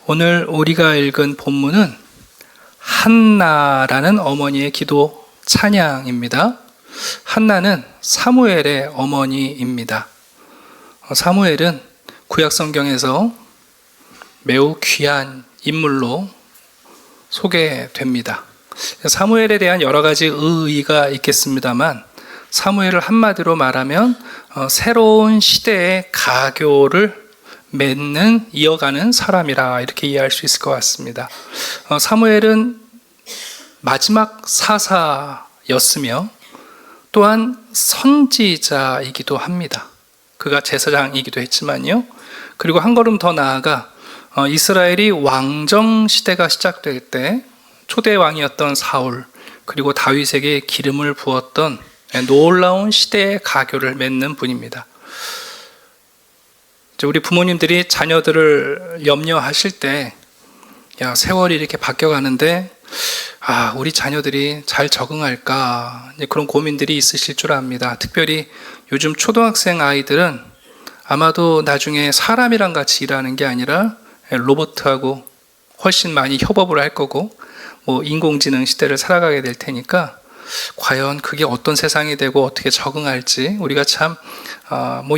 오늘 우리가 읽은 본문은 한나라는 어머니의 기도 찬양입니다. 한나는 사무엘의 어머니입니다. 사무엘은 구약 성경에서 매우 귀한 인물로 소개됩니다. 사무엘에 대한 여러 가지 의의가 있겠습니다만 사무엘을 한마디로 말하면 새로운 시대의 가교를 맺는, 이어가는 사람이라 이렇게 이해할 수 있을 것 같습니다. 사무엘은 마지막 사사였으며 또한 선지자이기도 합니다. 그가 제사장이기도 했지만요. 그리고 한 걸음 더 나아가 이스라엘이 왕정 시대가 시작될 때 초대 왕이었던 사울, 그리고 다윗에게 기름을 부었던 놀라운 시대의 가교를 맺는 분입니다. 우리 부모님들이 자녀들을 염려하실 때, 야, 세월이 이렇게 바뀌어가는데 우리 자녀들이 잘 적응할까, 그런 고민들이 있으실 줄 압니다. 특별히 요즘 초등학생 아이들은 아마도 나중에 사람이랑 같이 일하는 게 아니라 로봇하고 훨씬 많이 협업을 할 거고, 인공지능 시대를 살아가게 될 테니까 과연 그게 어떤 세상이 되고 어떻게 적응할지 우리가 참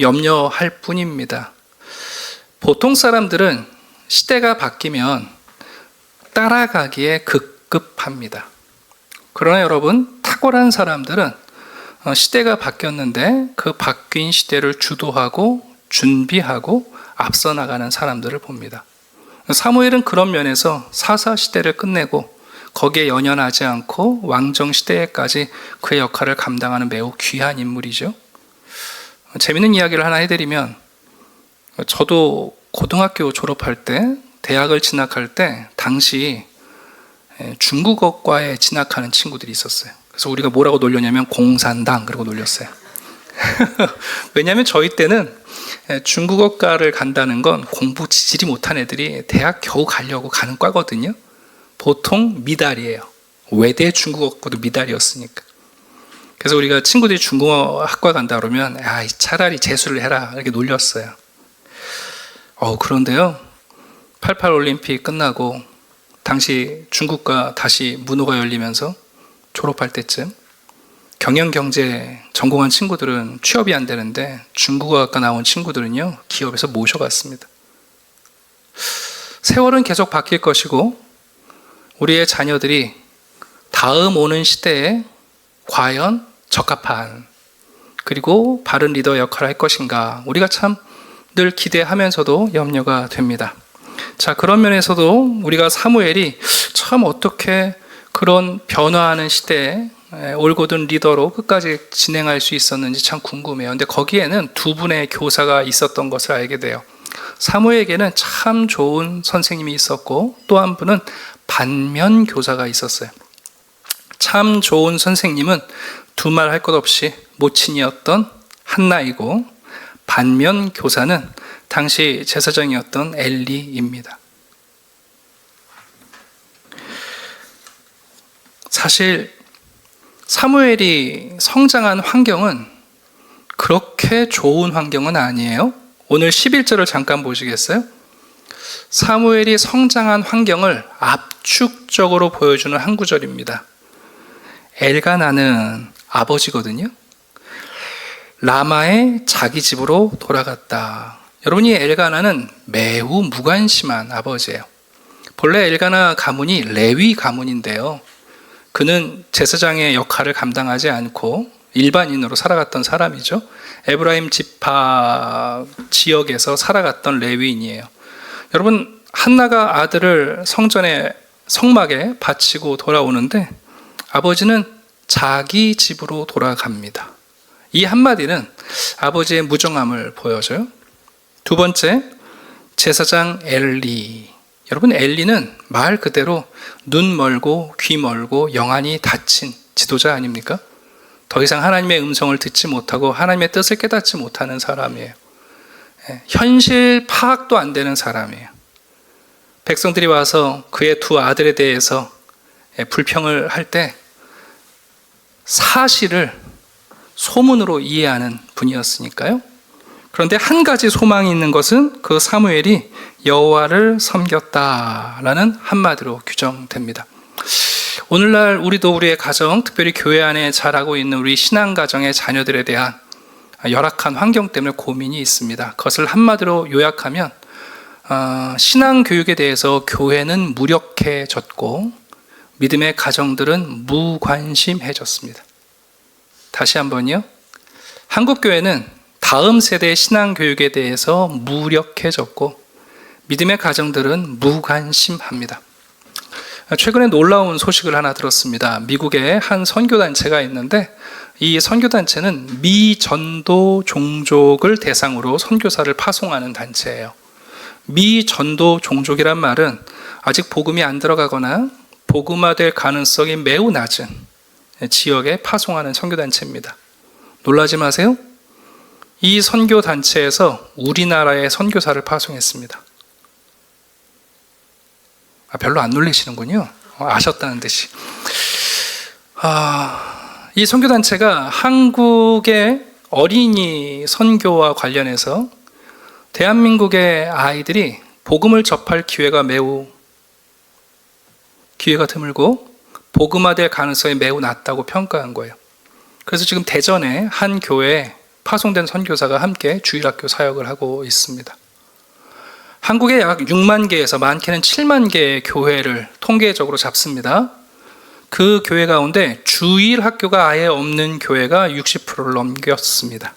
염려할 뿐입니다. 보통 사람들은 시대가 바뀌면 따라가기에 급급합니다. 그러나 여러분, 탁월한 사람들은 시대가 바뀌었는데 그 바뀐 시대를 주도하고 준비하고 앞서 나가는 사람들을 봅니다. 사무엘은 그런 면에서 사사 시대를 끝내고 거기에 연연하지 않고 왕정 시대에까지 그의 역할을 감당하는 매우 귀한 인물이죠. 재밌는 이야기를 하나 해드리면, 저도 고등학교 졸업할 때, 대학을 진학할 때 당시 중국어과에 진학하는 친구들이 있었어요. 그래서 우리가 뭐라고 놀렸냐면 공산당 그러고 놀렸어요. 왜냐하면 저희 때는 중국어과를 간다는 건 공부 지질이 못한 애들이 대학 겨우 가려고 가는 과거든요. 보통 미달이에요. 외대 중국어과도 미달이었으니까. 그래서 우리가 친구들이 중국어 학과 간다 그러면 차라리 재수를 해라 이렇게 놀렸어요. 그런데요, 88 올림픽 끝나고 당시 중국과 다시 문호가 열리면서 졸업할 때쯤 경영경제 전공한 친구들은 취업이 안 되는데 중국어학과 나온 친구들은요, 기업에서 모셔갔습니다. 세월은 계속 바뀔 것이고 우리의 자녀들이 다음 오는 시대에 과연 적합한, 그리고 바른 리더 역할을 할 것인가, 우리가 참 늘 기대하면서도 염려가 됩니다. 자, 그런 면에서도 우리가 사무엘이 참 어떻게 그런 변화하는 시대에 올곧은 리더로 끝까지 진행할 수 있었는지 참 궁금해요. 근데 거기에는 두 분의 교사가 있었던 것을 알게 돼요. 사무엘에게는 참 좋은 선생님이 있었고 또 한 분은 반면 교사가 있었어요. 참 좋은 선생님은 두말 할 것 없이 모친이었던 한나이고, 반면 교사는 당시 제사장이었던 엘리입니다. 사실 사무엘이 성장한 환경은 그렇게 좋은 환경은 아니에요. 오늘 11절을 잠깐 보시겠어요? 사무엘이 성장한 환경을 압축적으로 보여주는 한 구절입니다. 엘가나는 아버지거든요. 라마의 자기 집으로 돌아갔다. 여러분이 엘가나는 매우 무관심한 아버지예요. 본래 엘가나 가문이 레위 가문인데요, 그는 제사장의 역할을 감당하지 않고 일반인으로 살아갔던 사람이죠. 에브라임 지파 지역에서 살아갔던 레위인이에요. 여러분, 한나가 아들을 성막에 바치고 돌아오는데 아버지는 자기 집으로 돌아갑니다. 이 한마디는 아버지의 무정함을 보여줘요. 두 번째, 제사장 엘리. 여러분, 엘리는 말 그대로 눈 멀고 귀 멀고 영안이 닫힌 지도자 아닙니까? 더 이상 하나님의 음성을 듣지 못하고 하나님의 뜻을 깨닫지 못하는 사람이에요. 현실 파악도 안 되는 사람이에요. 백성들이 와서 그의 두 아들에 대해서 불평을 할 때 사실을 소문으로 이해하는 분이었으니까요. 그런데 한 가지 소망이 있는 것은 그 사무엘이 여호와를 섬겼다라는 한마디로 규정됩니다. 오늘날 우리도 우리의 가정, 특별히 교회 안에 자라고 있는 우리 신앙가정의 자녀들에 대한 열악한 환경 때문에 고민이 있습니다. 그것을 한마디로 요약하면 신앙교육에 대해서 교회는 무력해졌고 믿음의 가정들은 무관심해졌습니다. 다시 한번요. 한국교회는 다음 세대의 신앙교육에 대해서 무력해졌고 믿음의 가정들은 무관심합니다. 최근에 놀라운 소식을 하나 들었습니다. 미국에 한 선교단체가 있는데 이 선교단체는 미전도 종족을 대상으로 선교사를 파송하는 단체예요. 미전도 종족이란 말은 아직 복음이 안 들어가거나 복음화될 가능성이 매우 낮은 지역에 파송하는 선교단체입니다. 놀라지 마세요. 이 선교단체에서 우리나라의 선교사를 파송했습니다. 별로 안 놀라시는군요. 아셨다는 듯이. 이 선교단체가 한국의 어린이 선교와 관련해서 대한민국의 아이들이 복음을 접할 기회가 드물고 복음화될 가능성이 매우 낮다고 평가한 거예요. 그래서 지금 대전에 한 교회에 파송된 선교사가 함께 주일학교 사역을 하고 있습니다. 한국에 약 6만 개에서 많게는 7만 개의 교회를 통계적으로 잡습니다. 그 교회 가운데 주일학교가 아예 없는 교회가 60%를 넘겼습니다.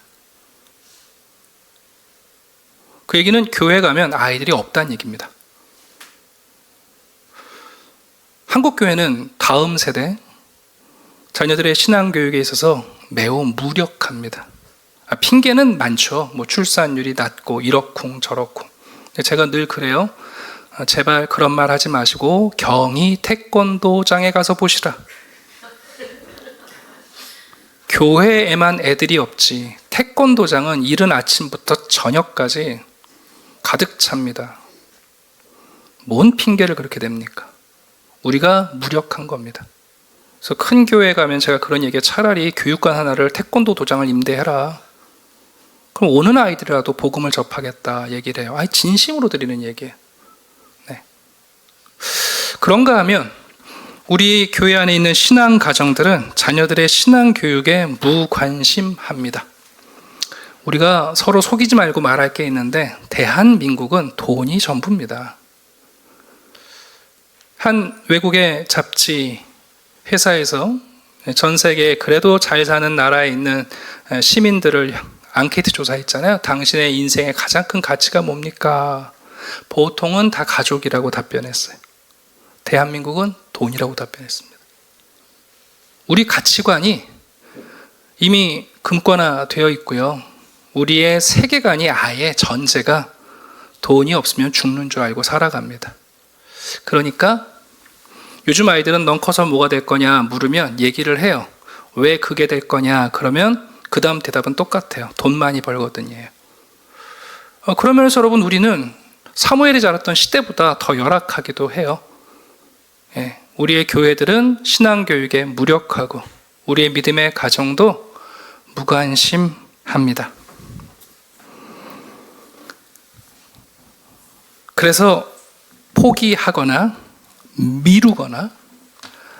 그 얘기는 교회 가면 아이들이 없다는 얘기입니다. 한국 교회는 다음 세대 자녀들의 신앙교육에 있어서 매우 무력합니다. 핑계는 많죠. 출산율이 낮고 이러쿵 저러쿵. 제가 늘 그래요. 제발 그런 말 하지 마시고 경희 태권도장에 가서 보시라. 교회에만 애들이 없지 태권도장은 이른 아침부터 저녁까지 가득 찹니다. 뭔 핑계를 그렇게 댑니까? 우리가 무력한 겁니다. 그래서 큰 교회에 가면 제가 그런 얘기에 차라리 교육관 하나를 태권도 도장을 임대해라. 그럼 오는 아이들이라도 복음을 접하겠다 얘기를 해요. 진심으로 드리는 얘기예요. 네. 그런가 하면 우리 교회 안에 있는 신앙 가정들은 자녀들의 신앙 교육에 무관심합니다. 우리가 서로 속이지 말고 말할 게 있는데 대한민국은 돈이 전부입니다. 한 외국의 잡지 회사에서 전 세계에 그래도 잘 사는 나라에 있는 시민들을 앙케이트 조사했잖아요. 당신의 인생의 가장 큰 가치가 뭡니까? 보통은 다 가족이라고 답변했어요. 대한민국은 돈이라고 답변했습니다. 우리 가치관이 이미 금권화되어 있고요. 우리의 세계관이 아예 전제가 돈이 없으면 죽는 줄 알고 살아갑니다. 그러니까 요즘 아이들은 넌 커서 뭐가 될 거냐 물으면 얘기를 해요. 왜 그게 될 거냐 그러면 그 다음 대답은 똑같아요. 돈 많이 벌거든요. 그러면서 여러분 우리는 사무엘이 자랐던 시대보다 더 열악하기도 해요. 우리의 교회들은 신앙교육에 무력하고 우리의 믿음의 가정도 무관심합니다. 그래서 포기하거나 미루거나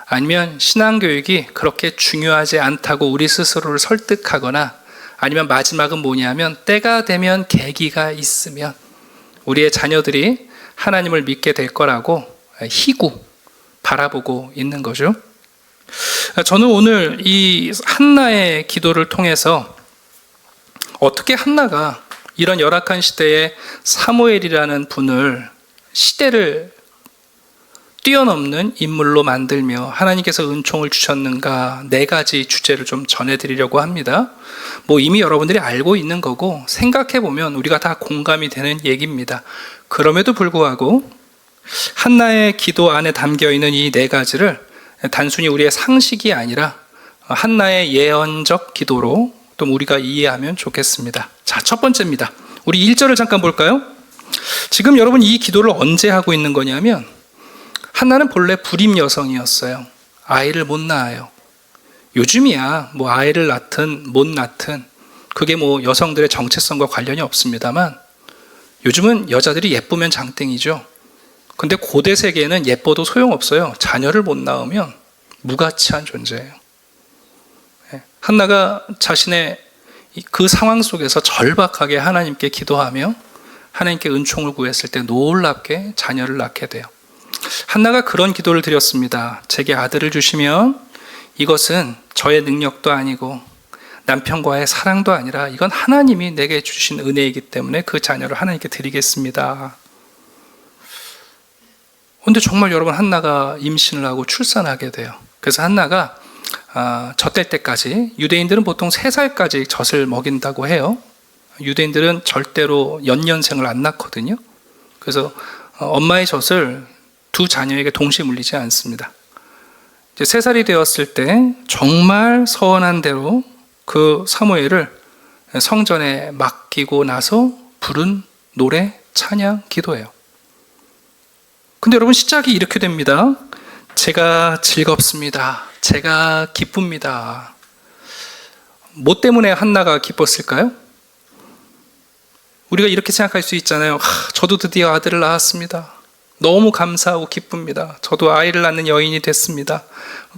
아니면 신앙교육이 그렇게 중요하지 않다고 우리 스스로를 설득하거나 아니면 마지막은 뭐냐면 때가 되면 계기가 있으면 우리의 자녀들이 하나님을 믿게 될 거라고 희구 바라보고 있는 거죠. 저는 오늘 이 한나의 기도를 통해서 어떻게 한나가 이런 열악한 시대에 사무엘이라는 분을 시대를 뛰어넘는 인물로 만들며 하나님께서 은총을 주셨는가 4가지 주제를 좀 전해드리려고 합니다. 이미 여러분들이 알고 있는 거고 생각해보면 우리가 다 공감이 되는 얘기입니다. 그럼에도 불구하고 한나의 기도 안에 담겨있는 이 4가지를 단순히 우리의 상식이 아니라 한나의 예언적 기도로 또 우리가 이해하면 좋겠습니다. 자, 첫 번째입니다. 우리 1절을 잠깐 볼까요? 지금 여러분 이 기도를 언제 하고 있는 거냐면 한나는 본래 불임 여성이었어요. 아이를 못 낳아요. 요즘이야 아이를 낳든 못 낳든 그게 뭐 여성들의 정체성과 관련이 없습니다만 요즘은 여자들이 예쁘면 장땡이죠. 근데 고대 세계에는 예뻐도 소용없어요. 자녀를 못 낳으면 무가치한 존재예요. 한나가 자신의 그 상황 속에서 절박하게 하나님께 기도하며 하나님께 은총을 구했을 때 놀랍게 자녀를 낳게 돼요. 한나가 그런 기도를 드렸습니다. 제게 아들을 주시면 이것은 저의 능력도 아니고 남편과의 사랑도 아니라 이건 하나님이 내게 주신 은혜이기 때문에 그 자녀를 하나님께 드리겠습니다. 그런데 정말 여러분, 한나가 임신을 하고 출산하게 돼요. 그래서 한나가 젖될 때까지, 유대인들은 보통 3살까지 젖을 먹인다고 해요. 유대인들은 절대로 연년생을 안 낳거든요. 그래서 엄마의 젖을 두 자녀에게 동시에 물리지 않습니다. 이제 3살이 되었을 때 정말 서원한 대로 그 사무엘을 성전에 맡기고 나서 부른 노래, 찬양, 기도예요. 근데 여러분, 시작이 이렇게 됩니다. 제가 즐겁습니다. 제가 기쁩니다. 뭐 때문에 한나가 기뻤을까요? 우리가 이렇게 생각할 수 있잖아요. 저도 드디어 아들을 낳았습니다. 너무 감사하고 기쁩니다. 저도 아이를 낳는 여인이 됐습니다.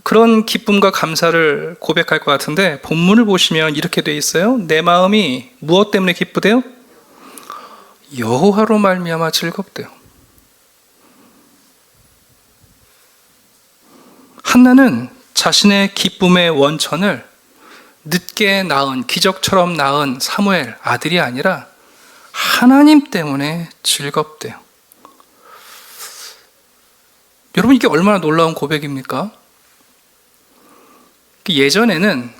그런 기쁨과 감사를 고백할 것 같은데 본문을 보시면 이렇게 돼 있어요. 내 마음이 무엇 때문에 기쁘대요? 여호와로 말미암아 즐겁대요. 한나는 자신의 기쁨의 원천을 늦게 낳은, 기적처럼 낳은 사무엘 아들이 아니라 하나님 때문에 즐겁대요. 여러분, 이게 얼마나 놀라운 고백입니까? 예전에는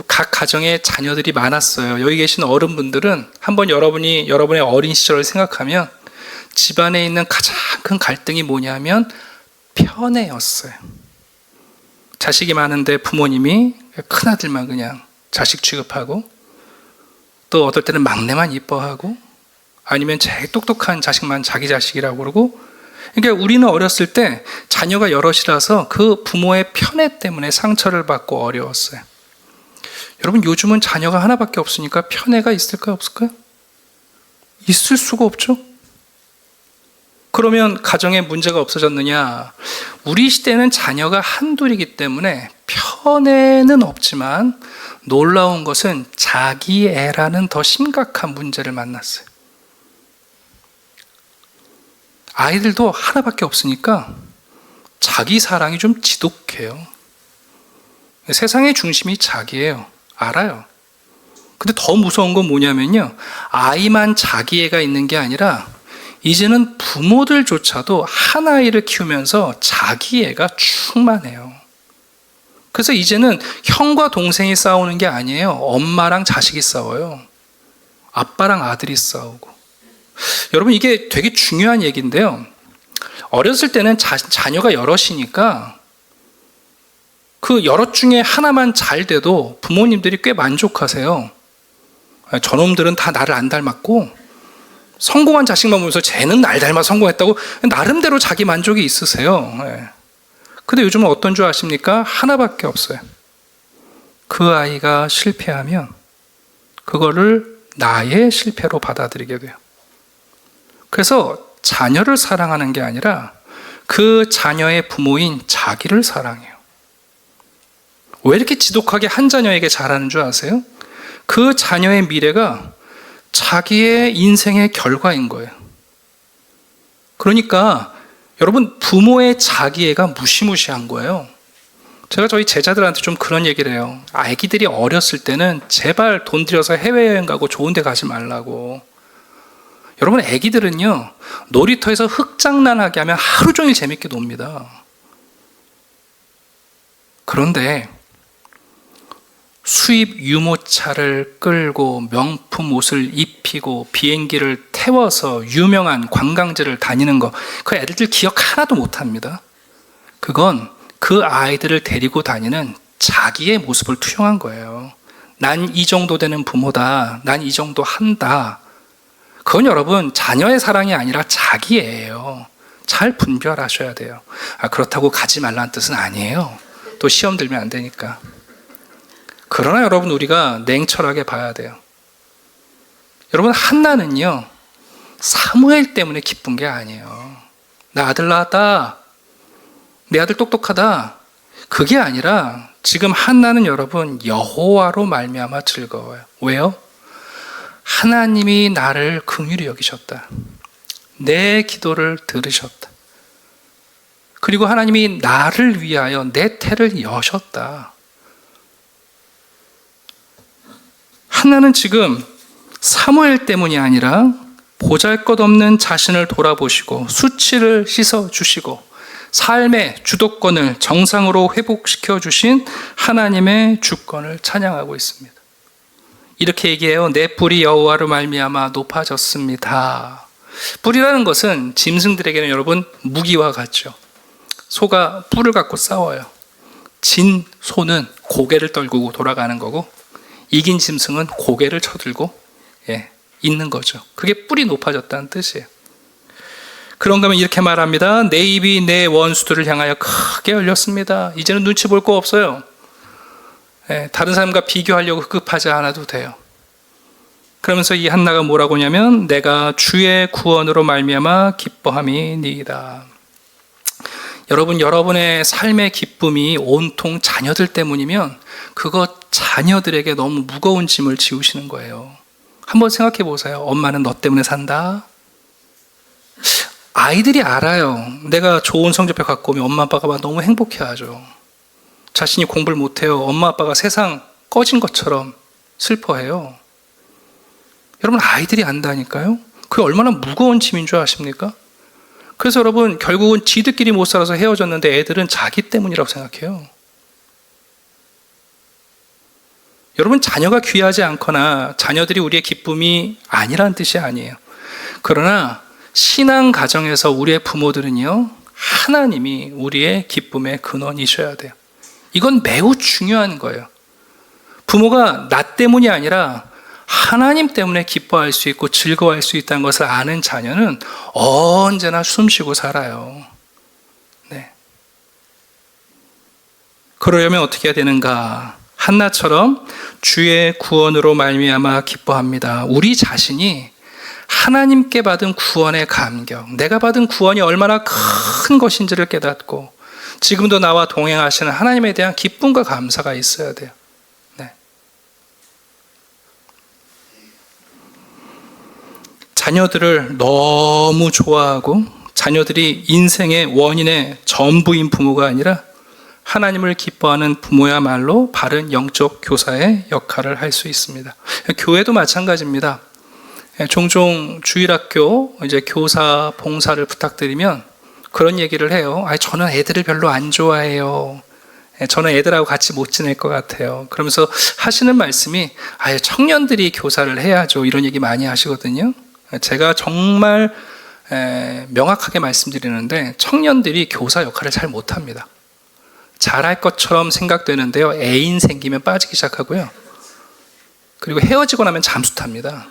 각 가정에 자녀들이 많았어요. 여기 계신 어른분들은 한번 여러분의 어린 시절을 생각하면 집안에 있는 가장 큰 갈등이 뭐냐면 편애였어요. 자식이 많은데 부모님이 큰아들만 그냥 자식 취급하고, 또 어떨 때는 막내만 이뻐하고, 아니면 제일 똑똑한 자식만 자기 자식이라고 그러고. 그러니까 우리는 어렸을 때 자녀가 여럿이라서 그 부모의 편애 때문에 상처를 받고 어려웠어요. 여러분, 요즘은 자녀가 하나밖에 없으니까 편애가 있을까요, 없을까요? 있을 수가 없죠. 그러면 가정에 문제가 없어졌느냐? 우리 시대는 자녀가 한둘이기 때문에 편애는 없지만 놀라운 것은 자기애라는 더 심각한 문제를 만났어요. 아이들도 하나밖에 없으니까 자기 사랑이 좀 지독해요. 세상의 중심이 자기예요. 알아요. 근데 더 무서운 건 뭐냐면요, 아이만 자기애가 있는 게 아니라 이제는 부모들조차도 한 아이를 키우면서 자기애가 충만해요. 그래서 이제는 형과 동생이 싸우는 게 아니에요. 엄마랑 자식이 싸워요. 아빠랑 아들이 싸우고. 여러분, 이게 되게 중요한 얘기인데요. 어렸을 때는 자녀가 여럿이니까 그 여럿 중에 하나만 잘 돼도 부모님들이 꽤 만족하세요. 저놈들은 다 나를 안 닮았고, 성공한 자식만 보면서 쟤는 날 닮아 성공했다고 나름대로 자기 만족이 있으세요. 근데 요즘은 어떤 줄 아십니까? 하나밖에 없어요. 그 아이가 실패하면 그거를 나의 실패로 받아들이게 돼요. 그래서 자녀를 사랑하는 게 아니라 그 자녀의 부모인 자기를 사랑해요. 왜 이렇게 지독하게 한 자녀에게 잘하는 줄 아세요? 그 자녀의 미래가 자기의 인생의 결과인 거예요. 그러니까 여러분, 부모의 자기애가 무시무시한 거예요. 제가 저희 제자들한테 좀 그런 얘기를 해요. 아기들이 어렸을 때는 제발 돈 들여서 해외여행 가고 좋은 데 가지 말라고. 여러분, 아기들은요, 놀이터에서 흙장난하게 하면 하루 종일 재밌게 놉니다. 그런데 수입 유모차를 끌고 명품 옷을 입히고 비행기를 태워서 유명한 관광지를 다니는 거, 그 애들 기억 하나도 못합니다. 그건 그 아이들을 데리고 다니는 자기의 모습을 투영한 거예요. 난 이 정도 되는 부모다. 난 이 정도 한다. 그건 여러분, 자녀의 사랑이 아니라 자기예요. 잘 분별하셔야 돼요. 그렇다고 가지 말라는 뜻은 아니에요. 또 시험 들면 안 되니까. 그러나 여러분, 우리가 냉철하게 봐야 돼요. 여러분, 한나는요, 사무엘 때문에 기쁜 게 아니에요. 나 아들 낳았다, 내 아들 똑똑하다, 그게 아니라 지금 한나는 여러분, 여호와로 말미암아 즐거워요. 왜요? 하나님이 나를 긍휼히 여기셨다, 내 기도를 들으셨다, 그리고 하나님이 나를 위하여 내 태를 여셨다. 한나는 지금 사무엘 때문이 아니라 보잘것없는 자신을 돌아보시고 수치를 씻어주시고 삶의 주도권을 정상으로 회복시켜 주신 하나님의 주권을 찬양하고 있습니다. 이렇게 얘기해요. 내 뿔이 여호와로 말미암아 높아졌습니다. 뿔이라는 것은 짐승들에게는 여러분, 무기와 같죠. 소가 뿔을 갖고 싸워요. 진 소는 고개를 떨구고 돌아가는 거고, 이긴 짐승은 고개를 쳐들고 있는 거죠. 그게 뿔이 높아졌다는 뜻이에요. 그런가 하면 이렇게 말합니다. 내 입이 내 원수들을 향하여 크게 열렸습니다. 이제는 눈치 볼 거 없어요. 다른 사람과 비교하려고 급하지 않아도 돼요. 그러면서 이 한나가 뭐라고 하냐면, 내가 주의 구원으로 말미암아 기뻐함이니이다. 여러분, 여러분의 삶의 기쁨이 온통 자녀들 때문이면 그거 자녀들에게 너무 무거운 짐을 지우시는 거예요. 한번 생각해 보세요. 엄마는 너 때문에 산다. 아이들이 알아요. 내가 좋은 성적표 갖고 오면 엄마 아빠가 막 너무 행복해하죠. 자신이 공부를 못해요. 엄마 아빠가 세상 꺼진 것처럼 슬퍼해요. 여러분, 아이들이 안다니까요. 그게 얼마나 무거운 짐인 줄 아십니까? 그래서 여러분, 결국은 지들끼리 못 살아서 헤어졌는데 애들은 자기 때문이라고 생각해요. 여러분, 자녀가 귀하지 않거나 자녀들이 우리의 기쁨이 아니라는 뜻이 아니에요. 그러나 신앙 가정에서 우리의 부모들은요, 하나님이 우리의 기쁨의 근원이셔야 돼요. 이건 매우 중요한 거예요. 부모가 나 때문이 아니라 하나님 때문에 기뻐할 수 있고 즐거워할 수 있다는 것을 아는 자녀는 언제나 숨쉬고 살아요. 네. 그러려면 어떻게 해야 되는가? 한나처럼 주의 구원으로 말미암아 기뻐합니다. 우리 자신이 하나님께 받은 구원의 감격, 내가 받은 구원이 얼마나 큰 것인지를 깨닫고 지금도 나와 동행하시는 하나님에 대한 기쁨과 감사가 있어야 돼요. 네. 자녀들을 너무 좋아하고 자녀들이 인생의 원인의 전부인 부모가 아니라 하나님을 기뻐하는 부모야말로 바른 영적 교사의 역할을 할 수 있습니다. 교회도 마찬가지입니다. 종종 주일학교 이제 교사 봉사를 부탁드리면 그런 얘기를 해요. 저는 애들을 별로 안 좋아해요. 저는 애들하고 같이 못 지낼 것 같아요. 그러면서 하시는 말씀이 청년들이 교사를 해야죠. 이런 얘기 많이 하시거든요. 제가 정말 명확하게 말씀드리는데 청년들이 교사 역할을 잘 못합니다. 잘할 것처럼 생각되는데요, 애인 생기면 빠지기 시작하고요, 그리고 헤어지고 나면 잠수 탑니다.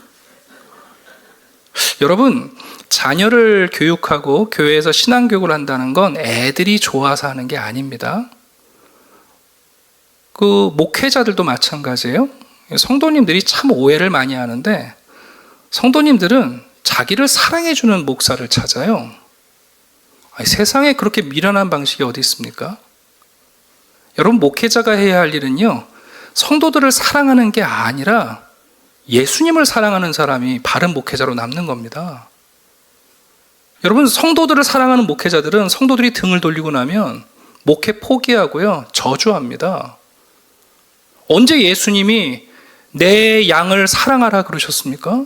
여러분, 자녀를 교육하고 교회에서 신앙교육을 한다는 건 애들이 좋아서 하는 게 아닙니다. 그 목회자들도 마찬가지예요. 성도님들이 참 오해를 많이 하는데, 성도님들은 자기를 사랑해주는 목사를 찾아요. 세상에 그렇게 미련한 방식이 어디 있습니까? 여러분, 목회자가 해야 할 일은요, 성도들을 사랑하는 게 아니라 예수님을 사랑하는 사람이 바른 목회자로 남는 겁니다. 여러분, 성도들을 사랑하는 목회자들은 성도들이 등을 돌리고 나면 목회 포기하고요, 저주합니다. 언제 예수님이 내 양을 사랑하라 그러셨습니까?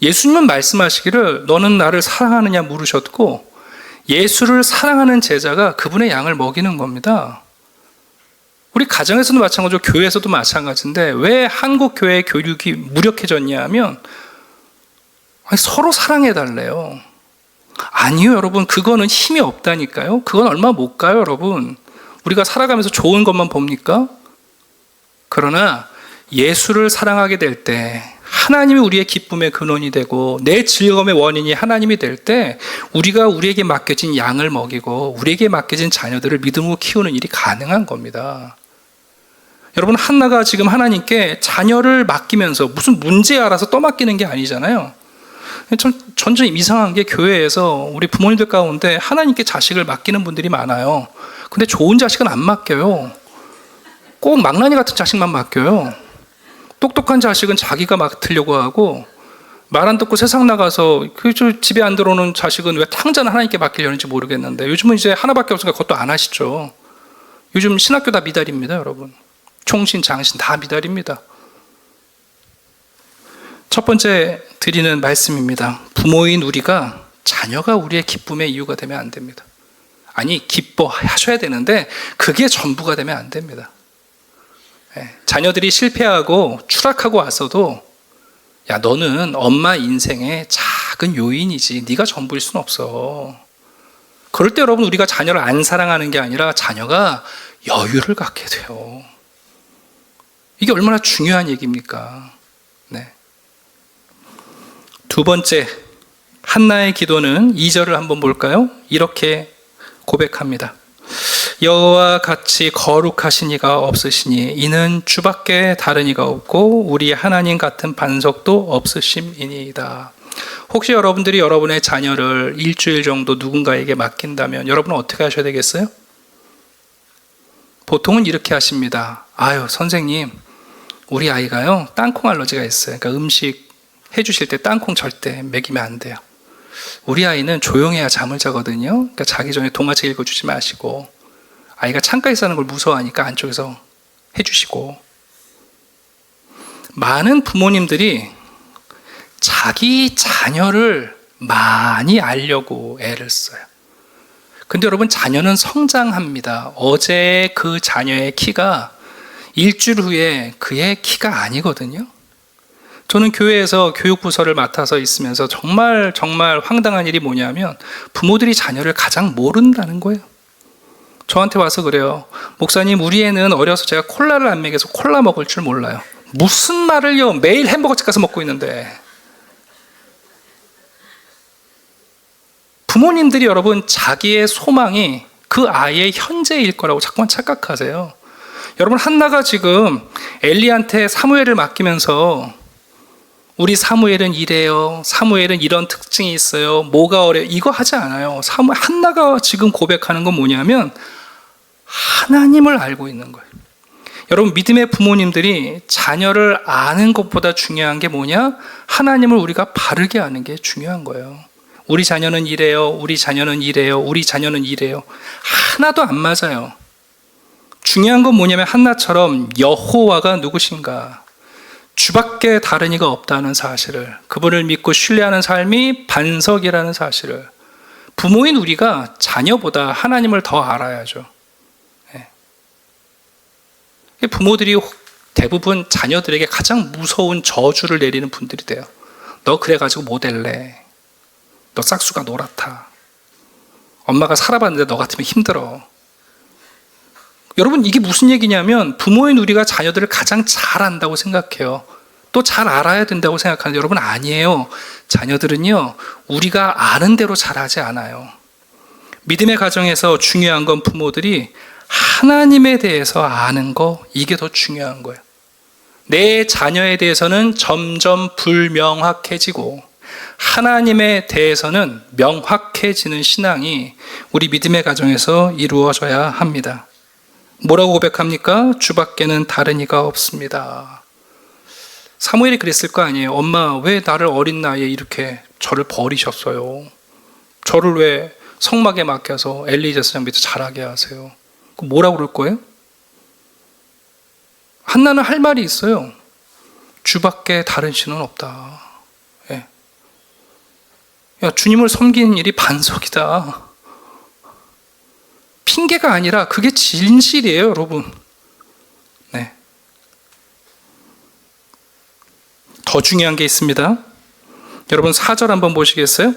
예수님은 말씀하시기를 너는 나를 사랑하느냐 물으셨고, 예수를 사랑하는 제자가 그분의 양을 먹이는 겁니다. 우리 가정에서도 마찬가지고 교회에서도 마찬가지인데, 왜 한국 교회의 교육이 무력해졌냐 하면 서로 사랑해달래요. 아니요, 여러분, 그거는 힘이 없다니까요. 그건 얼마 못 가요, 여러분. 우리가 살아가면서 좋은 것만 봅니까? 그러나 예수를 사랑하게 될 때, 하나님이 우리의 기쁨의 근원이 되고 내 즐거움의 원인이 하나님이 될 때, 우리가 우리에게 맡겨진 양을 먹이고 우리에게 맡겨진 자녀들을 믿음으로 키우는 일이 가능한 겁니다. 여러분, 한나가 지금 하나님께 자녀를 맡기면서 무슨 문제 알아서 떠맡기는 게 아니잖아요. 전 좀 이상한 게 교회에서 우리 부모님들 가운데 하나님께 자식을 맡기는 분들이 많아요. 근데 좋은 자식은 안 맡겨요. 꼭 망나니 같은 자식만 맡겨요. 똑똑한 자식은 자기가 맡으려고 하고, 말 안 듣고 세상 나가서 집에 안 들어오는 자식은 왜 탕자는 하나님께 맡기려는지 모르겠는데, 요즘은 이제 하나밖에 없으니까 그것도 안 하시죠. 요즘 신학교 다 미달입니다, 여러분. 총신, 장신 다 미달입니다. 첫 번째 드리는 말씀입니다. 부모인 우리가 자녀가 우리의 기쁨의 이유가 되면 안 됩니다. 아니, 기뻐하셔야 되는데 그게 전부가 되면 안 됩니다. 자녀들이 실패하고 추락하고 왔어도, 야, 너는 엄마 인생의 작은 요인이지 네가 전부일 수는 없어. 그럴 때 여러분, 우리가 자녀를 안 사랑하는 게 아니라 자녀가 여유를 갖게 돼요. 이게 얼마나 중요한 얘기입니까? 네. 두 번째, 한나의 기도는 2절을 한번 볼까요? 이렇게 고백합니다. 여호와 같이 거룩하신 이가 없으시니 이는 주밖에 다른 이가 없고 우리 하나님 같은 반석도 없으심이니이다. 혹시 여러분들이 여러분의 자녀를 일주일 정도 누군가에게 맡긴다면 여러분은 어떻게 하셔야 되겠어요? 보통은 이렇게 하십니다. 아유, 선생님, 우리 아이가요 땅콩 알러지가 있어요. 그러니까 음식 해주실 때 땅콩 절대 먹이면 안 돼요. 우리 아이는 조용해야 잠을 자거든요. 그러니까 자기 전에 동화책 읽어주지 마시고, 아이가 창가에 사는 걸 무서워하니까 안쪽에서 해주시고. 많은 부모님들이 자기 자녀를 많이 알려고 애를 써요. 근데 여러분, 자녀는 성장합니다. 어제 그 자녀의 키가 일주일 후에 그의 키가 아니거든요. 저는 교회에서 교육부서를 맡아서 있으면서 정말 황당한 일이 뭐냐면, 부모들이 자녀를 가장 모른다는 거예요. 저한테 와서 그래요. 목사님, 우리 애는 어려서 제가 콜라를 안 먹여서 콜라 먹을 줄 몰라요. 무슨 말을요? 매일 햄버거집 가서 먹고 있는데. 부모님들이 여러분, 자기의 소망이 그 아이의 현재일 거라고 자꾸만 착각하세요. 여러분, 한나가 지금 엘리한테 사무엘을 맡기면서 우리 사무엘은 이래요, 사무엘은 이런 특징이 있어요, 뭐가 어려요, 이거 하지 않아요. 한나가 지금 고백하는 건 뭐냐면 하나님을 알고 있는 거예요. 여러분, 믿음의 부모님들이 자녀를 아는 것보다 중요한 게 뭐냐? 하나님을 우리가 바르게 아는 게 중요한 거예요. 우리 자녀는 이래요, 우리 자녀는 이래요, 우리 자녀는 이래요. 하나도 안 맞아요. 중요한 건 뭐냐면 한나처럼 여호와가 누구신가, 주밖에 다른 이가 없다는 사실을, 그분을 믿고 신뢰하는 삶이 반석이라는 사실을, 부모인 우리가 자녀보다 하나님을 더 알아야죠. 부모들이 대부분 자녀들에게 가장 무서운 저주를 내리는 분들이 돼요. 너 그래가지고 못 될래, 너 싹수가 노랗다, 엄마가 살아봤는데 너 같으면 힘들어. 여러분, 이게 무슨 얘기냐면 부모인 우리가 자녀들을 가장 잘 안다고 생각해요. 또 잘 알아야 된다고 생각하는데 여러분, 아니에요. 자녀들은요, 우리가 아는 대로 잘하지 않아요. 믿음의 가정에서 중요한 건 부모들이 하나님에 대해서 아는 거, 이게 더 중요한 거예요. 내 자녀에 대해서는 점점 불명확해지고 하나님에 대해서는 명확해지는 신앙이 우리 믿음의 가정에서 이루어져야 합니다. 뭐라고 고백합니까? 주밖에는 다른 이가 없습니다. 사무엘이 그랬을 거 아니에요. 엄마, 왜 나를 어린 나이에 이렇게 저를 버리셨어요? 저를 왜 성막에 맡겨서 엘리 제사장 밑에 자라게 하세요? 뭐라고 그럴 거예요? 한나는 할 말이 있어요. 주밖에 다른 신은 없다. 예. 야, 주님을 섬기는 일이 반석이다. 핑계가 아니라 그게 진실이에요, 여러분. 네. 더 중요한 게 있습니다. 여러분, 4절 한번 보시겠어요?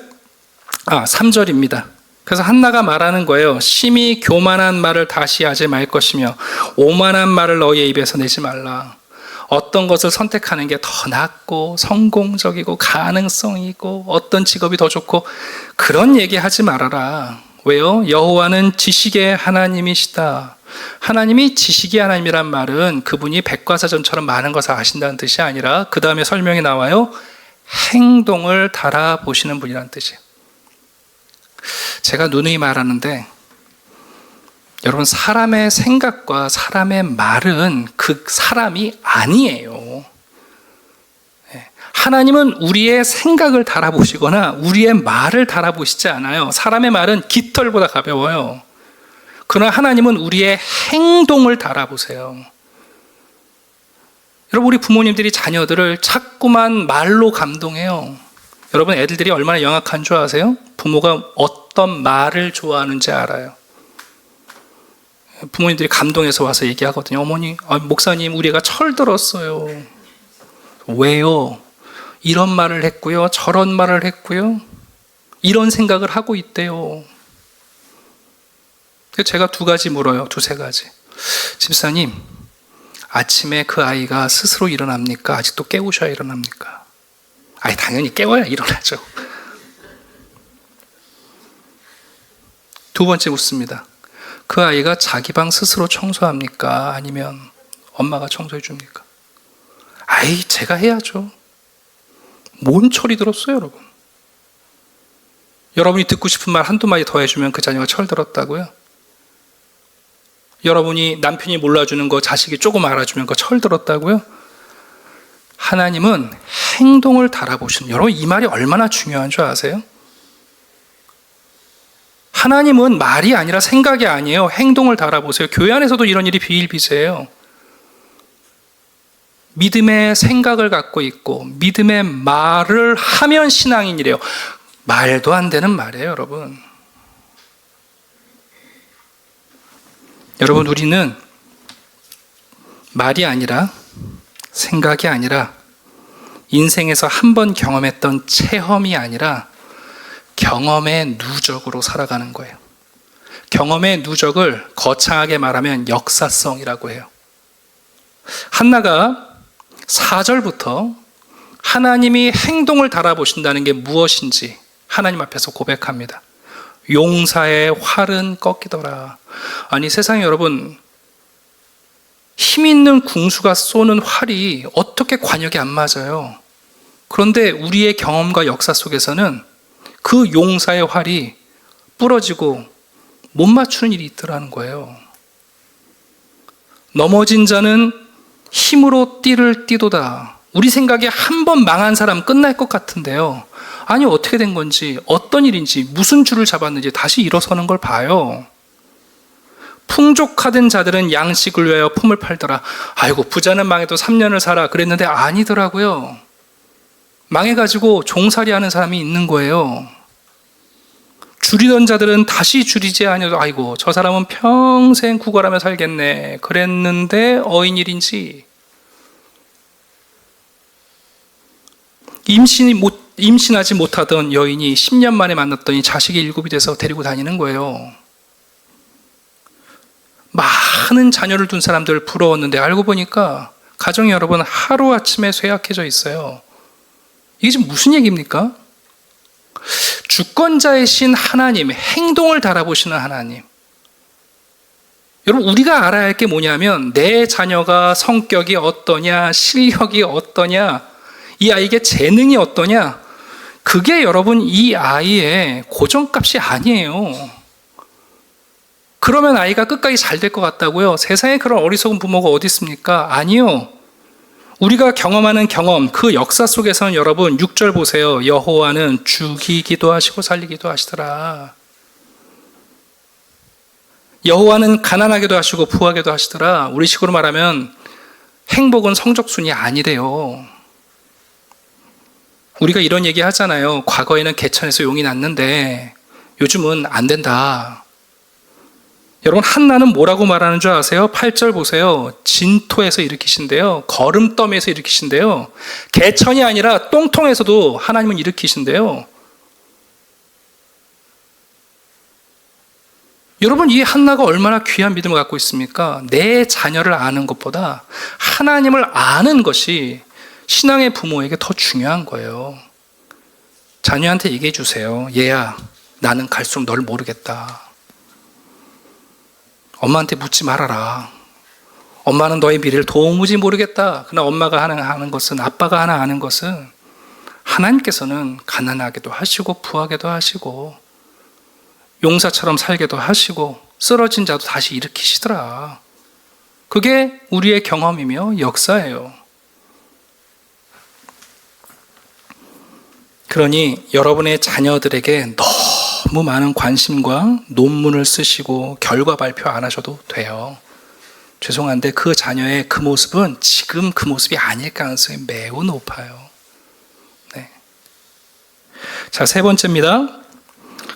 3절입니다. 그래서 한나가 말하는 거예요. 심히 교만한 말을 다시 하지 말 것이며 오만한 말을 너희의 입에서 내지 말라. 어떤 것을 선택하는 게 더 낫고 성공적이고 가능성이 있고 어떤 직업이 더 좋고 그런 얘기 하지 말아라. 왜요? 여호와는 지식의 하나님이시다. 하나님이 지식이 하나님이란 말은 그분이 백과사전처럼 많은 것을 아신다는 뜻이 아니라 그 다음에 설명이 나와요. 행동을 달아보시는 분이라는 뜻이에요. 제가 누누이 말하는데 여러분, 사람의 생각과 사람의 말은 그 사람이 아니에요. 하나님은 우리의 생각을 달아보시거나 우리의 말을 달아보시지 않아요. 사람의 말은 깃털보다 가벼워요. 그러나 하나님은 우리의 행동을 달아보세요. 여러분, 우리 부모님들이 자녀들을 자꾸만 말로 감동해요. 여러분, 애들들이 얼마나 영악한 줄 아세요? 부모가 어떤 말을 좋아하는지 알아요. 부모님들이 감동해서 와서 얘기하거든요. 어머니, 목사님, 우리 애가 철들었어요. 왜요? 이런 말을 했고요, 저런 말을 했고요, 이런 생각을 하고 있대요. 제가 두 가지 물어요. 두세 가지. 집사님, 아침에 그 아이가 스스로 일어납니까? 아직도 깨우셔야 일어납니까? 당연히 깨워야 일어나죠. 두 번째 묻습니다. 그 아이가 자기 방 스스로 청소합니까? 아니면 엄마가 청소해 줍니까? 제가 해야죠. 뭔 철이 들었어요, 여러분? 여러분이 듣고 싶은 말 한두 마디 더 해주면 그 자녀가 철들었다고요? 여러분이 남편이 몰라주는 거 자식이 조금 알아주면 그 철들었다고요? 하나님은 행동을 달아보시는, 여러분 이 말이 얼마나 중요한 줄 아세요? 하나님은 말이 아니라 생각이 아니에요. 행동을 달아보세요. 교회 안에서도 이런 일이 비일비재해요. 믿음의 생각을 갖고 있고 믿음의 말을 하면 신앙인이래요. 말도 안 되는 말이에요, 여러분. 여러분, 우리는 말이 아니라 생각이 아니라 인생에서 한 번 경험했던 체험이 아니라 경험의 누적으로 살아가는 거예요. 경험의 누적을 거창하게 말하면 역사성이라고 해요. 한나가 4절부터 하나님이 행동을 달아보신다는 게 무엇인지 하나님 앞에서 고백합니다. 용사의 활은 꺾이더라. 세상에 여러분, 힘 있는 궁수가 쏘는 활이 어떻게 관역이 안 맞아요? 그런데 우리의 경험과 역사 속에서는 그 용사의 활이 부러지고 못 맞추는 일이 있더라는 거예요. 넘어진 자는 힘으로 띠를 띠도다. 우리 생각에 한 번 망한 사람 끝날 것 같은데요. 어떻게 된 건지, 어떤 일인지, 무슨 줄을 잡았는지 다시 일어서는 걸 봐요. 풍족하던 자들은 양식을 위하여 품을 팔더라. 부자는 망해도 3년을 살아 그랬는데 아니더라고요. 망해가지고 종살이 하는 사람이 있는 거예요. 줄이던 자들은 다시 줄이지 아니하도 저 사람은 평생 구걸하며 살겠네 그랬는데 어인일인지, 임신하지 못하던 여인이 10년 만에 만났더니 자식이 7이 돼서 데리고 다니는 거예요. 많은 자녀를 둔 사람들 부러웠는데 알고 보니까 가정이 여러분 하루아침에 쇠약해져 있어요. 이게 지금 무슨 얘기입니까? 주권자이신 하나님, 행동을 달아보시는 하나님. 여러분, 우리가 알아야 할 게 뭐냐면 내 자녀가 성격이 어떠냐, 실력이 어떠냐, 이 아이에게 재능이 어떠냐, 그게 여러분 이 아이의 고정값이 아니에요. 그러면 아이가 끝까지 잘 될 것 같다고요? 세상에 그런 어리석은 부모가 어디 있습니까? 아니요. 우리가 경험하는 경험, 그 역사 속에서는 여러분 6절 보세요. 여호와는 죽이기도 하시고 살리기도 하시더라. 여호와는 가난하게도 하시고 부하게도 하시더라. 우리 식으로 말하면 행복은 성적순이 아니래요. 우리가 이런 얘기 하잖아요. 과거에는 개천에서 용이 났는데 요즘은 안 된다. 여러분, 한나는 뭐라고 말하는 줄 아세요? 8절 보세요. 진토에서 일으키신대요. 거름더미에서 일으키신대요. 개천이 아니라 똥통에서도 하나님은 일으키신대요. 여러분, 이 한나가 얼마나 귀한 믿음을 갖고 있습니까? 내 자녀를 아는 것보다 하나님을 아는 것이 신앙의 부모에게 더 중요한 거예요. 자녀한테 얘기해 주세요. 얘야, 나는 갈수록 널 모르겠다. 엄마한테 묻지 말아라. 엄마는 너의 미래를 도무지 모르겠다. 그러나 엄마가 하나 아는 것은, 아빠가 하나 아는 것은 하나님께서는 가난하게도 하시고 부하게도 하시고 용사처럼 살게도 하시고 쓰러진 자도 다시 일으키시더라. 그게 우리의 경험이며 역사예요. 그러니 여러분의 자녀들에게 너무 많은 관심과 논문을 쓰시고 결과 발표 안 하셔도 돼요. 죄송한데 그 자녀의 그 모습은 지금 그 모습이 아닐 가능성이 매우 높아요. 네. 자, 세 번째입니다.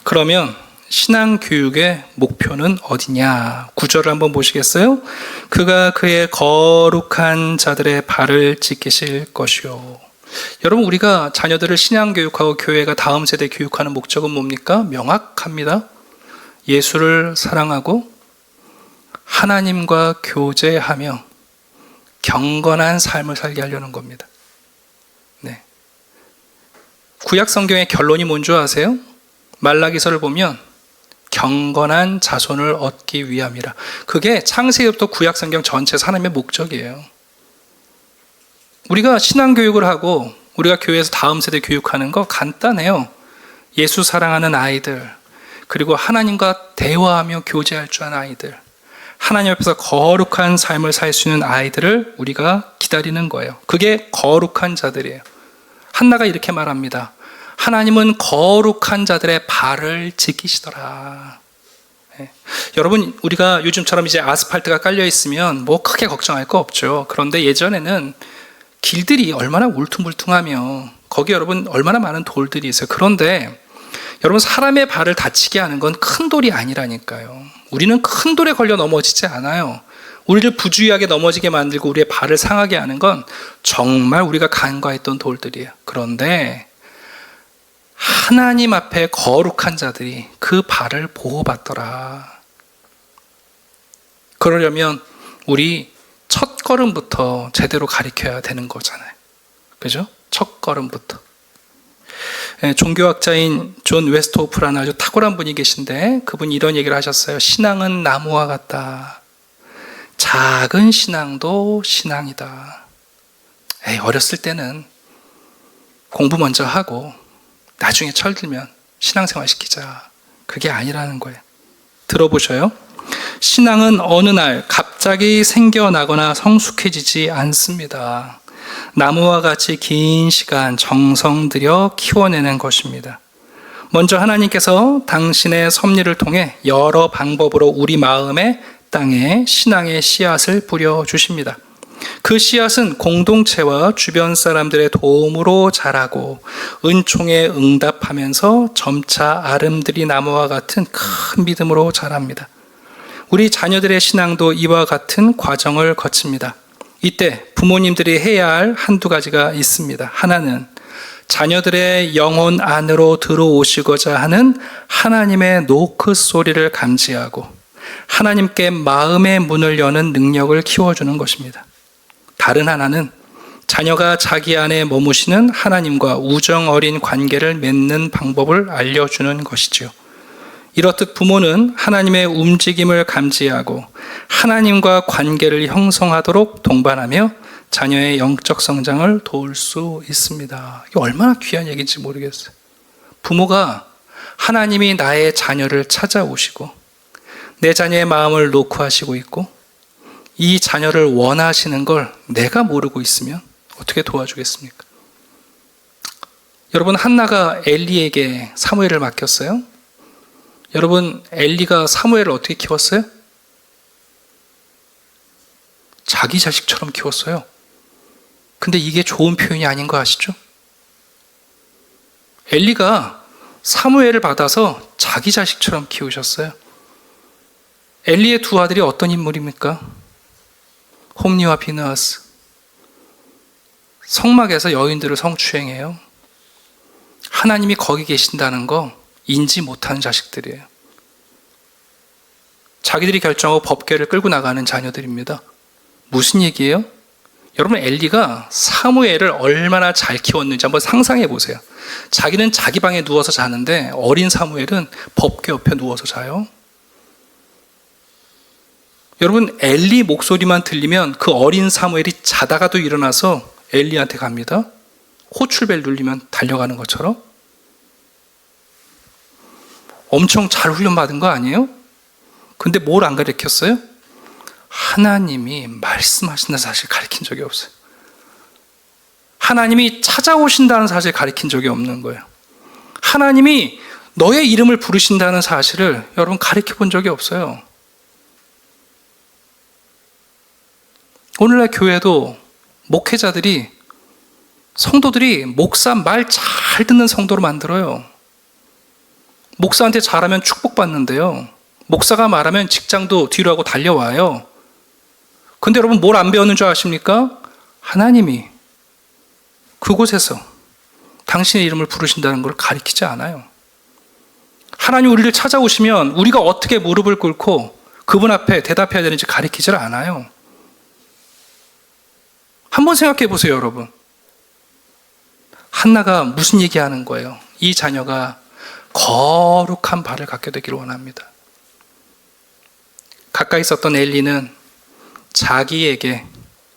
그러면 신앙교육의 목표는 어디냐? 9절을 한번 보시겠어요? 그가 그의 거룩한 자들의 발을 찢기실 것이요. 여러분, 우리가 자녀들을 신앙교육하고 교회가 다음 세대 교육하는 목적은 뭡니까? 명확합니다. 예수를 사랑하고 하나님과 교제하며 경건한 삶을 살게 하려는 겁니다. 네. 구약 성경의 결론이 뭔 줄 아세요? 말라기서를 보면 경건한 자손을 얻기 위함이라. 그게 창세기부터 구약 성경 전체에서 하나님의 목적이에요. 우리가 신앙교육을 하고 우리가 교회에서 다음 세대 교육하는 거 간단해요. 예수 사랑하는 아이들, 그리고 하나님과 대화하며 교제할 줄 아는 아이들, 하나님 앞에서 거룩한 삶을 살 수 있는 아이들을 우리가 기다리는 거예요. 그게 거룩한 자들이에요. 한나가 이렇게 말합니다. 하나님은 거룩한 자들의 발을 지키시더라. 네. 여러분, 우리가 요즘처럼 이제 아스팔트가 깔려 있으면 뭐 크게 걱정할 거 없죠. 그런데 예전에는 길들이 얼마나 울퉁불퉁하며 거기 여러분 얼마나 많은 돌들이 있어요. 그런데 여러분, 사람의 발을 다치게 하는 건 큰 돌이 아니라니까요. 우리는 큰 돌에 걸려 넘어지지 않아요. 우리를 부주의하게 넘어지게 만들고 우리의 발을 상하게 하는 건 정말 우리가 간과했던 돌들이에요. 그런데 하나님 앞에 거룩한 자들이 그 발을 보호받더라. 그러려면 우리 첫 걸음부터 제대로 가르쳐야 되는 거잖아요. 그죠? 첫 걸음부터. 종교학자인 존 웨스트호프라는 아주 탁월한 분이 계신데 그분이 이런 얘기를 하셨어요. 신앙은 나무와 같다. 작은 신앙도 신앙이다. 어렸을 때는 공부 먼저 하고 나중에 철들면 신앙생활 시키자. 그게 아니라는 거예요. 들어보셔요. 신앙은 어느 날 갑자기 생겨나거나 성숙해지지 않습니다. 나무와 같이 긴 시간 정성 들여 키워내는 것입니다. 먼저 하나님께서 당신의 섭리를 통해 여러 방법으로 우리 마음의 땅에 신앙의 씨앗을 뿌려주십니다. 그 씨앗은 공동체와 주변 사람들의 도움으로 자라고 은총에 응답하면서 점차 아름드리 나무와 같은 큰 믿음으로 자랍니다. 우리 자녀들의 신앙도 이와 같은 과정을 거칩니다. 이때 부모님들이 해야 할 한두 가지가 있습니다. 하나는 자녀들의 영혼 안으로 들어오시고자 하는 하나님의 노크 소리를 감지하고 하나님께 마음의 문을 여는 능력을 키워주는 것입니다. 다른 하나는 자녀가 자기 안에 머무시는 하나님과 우정 어린 관계를 맺는 방법을 알려주는 것이지요. 이렇듯 부모는 하나님의 움직임을 감지하고 하나님과 관계를 형성하도록 동반하며 자녀의 영적 성장을 도울 수 있습니다. 이게 얼마나 귀한 얘기인지 모르겠어요. 부모가 하나님이 나의 자녀를 찾아오시고 내 자녀의 마음을 노크하시고 있고 이 자녀를 원하시는 걸 내가 모르고 있으면 어떻게 도와주겠습니까? 여러분, 한나가 엘리에게 사무엘을 맡겼어요. 여러분, 엘리가 사무엘을 어떻게 키웠어요? 자기 자식처럼 키웠어요. 근데 이게 좋은 표현이 아닌 거 아시죠? 엘리가 사무엘을 받아서 자기 자식처럼 키우셨어요. 엘리의 두 아들이 어떤 인물입니까? 홈리와 비느하스. 성막에서 여인들을 성추행해요. 하나님이 거기 계신다는 거 인지 못하는 자식들이에요. 자기들이 결정하고 법궤를 끌고 나가는 자녀들입니다. 무슨 얘기예요? 여러분, 엘리가 사무엘을 얼마나 잘 키웠는지 한번 상상해 보세요. 자기는 자기 방에 누워서 자는데 어린 사무엘은 법궤 옆에 누워서 자요. 여러분, 엘리 목소리만 들리면 그 어린 사무엘이 자다가도 일어나서 엘리한테 갑니다. 호출벨 눌리면 달려가는 것처럼. 엄청 잘 훈련받은 거 아니에요? 근데 뭘 안 가르쳤어요? 하나님이 말씀하신다는 사실 가르친 적이 없어요. 하나님이 찾아오신다는 사실 가르친 적이 없는 거예요. 하나님이 너의 이름을 부르신다는 사실을 여러분 가르쳐 본 적이 없어요. 오늘날 교회도 목회자들이, 성도들이 목사 말 잘 듣는 성도로 만들어요. 목사한테 잘하면 축복받는데요. 목사가 말하면 직장도 뒤로 하고 달려와요. 근데 여러분 뭘 안 배웠는 줄 아십니까? 하나님이 그곳에서 당신의 이름을 부르신다는 걸 가르치지 않아요. 하나님 우리를 찾아오시면 우리가 어떻게 무릎을 꿇고 그분 앞에 대답해야 되는지 가르치질 않아요. 한번 생각해 보세요, 여러분. 한나가 무슨 얘기하는 거예요? 이 자녀가 거룩한 발을 갖게 되기를 원합니다. 가까이 있었던 엘리는 자기에게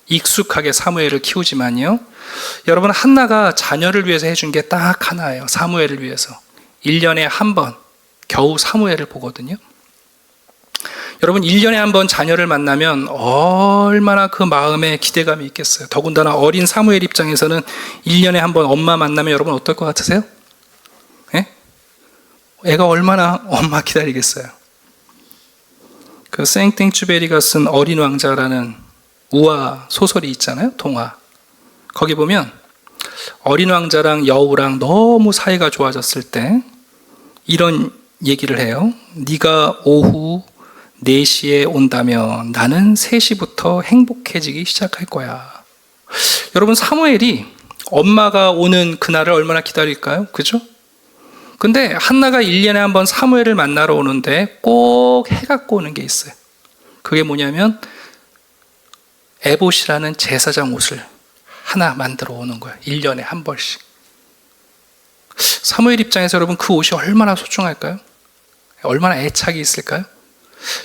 익숙하게 사무엘을 키우지만요, 여러분, 한나가 자녀를 위해서 해준 게 딱 하나예요. 사무엘을 위해서 1년에 한 번 겨우 사무엘을 보거든요. 여러분, 1년에 한 번 자녀를 만나면 얼마나 그 마음에 기대감이 있겠어요. 더군다나 어린 사무엘 입장에서는 1년에 한 번 엄마 만나면 여러분 어떨 것 같으세요? 예? 애가 얼마나 엄마 기다리겠어요. 그 생땡쥐베리가 쓴 어린 왕자라는 우화 소설이 있잖아요. 동화. 거기 보면 어린 왕자랑 여우랑 너무 사이가 좋아졌을 때 이런 얘기를 해요. 네가 오후 4시에 온다면 나는 3시부터 행복해지기 시작할 거야. 여러분, 사무엘이 엄마가 오는 그날을 얼마나 기다릴까요? 그죠? 근데 한나가 1년에 한 번 사무엘을 만나러 오는데 꼭 해갖고 오는 게 있어요. 그게 뭐냐면 에봇이라는 제사장 옷을 하나 만들어 오는 거예요. 1년에 한 번씩. 사무엘 입장에서 여러분 그 옷이 얼마나 소중할까요? 얼마나 애착이 있을까요?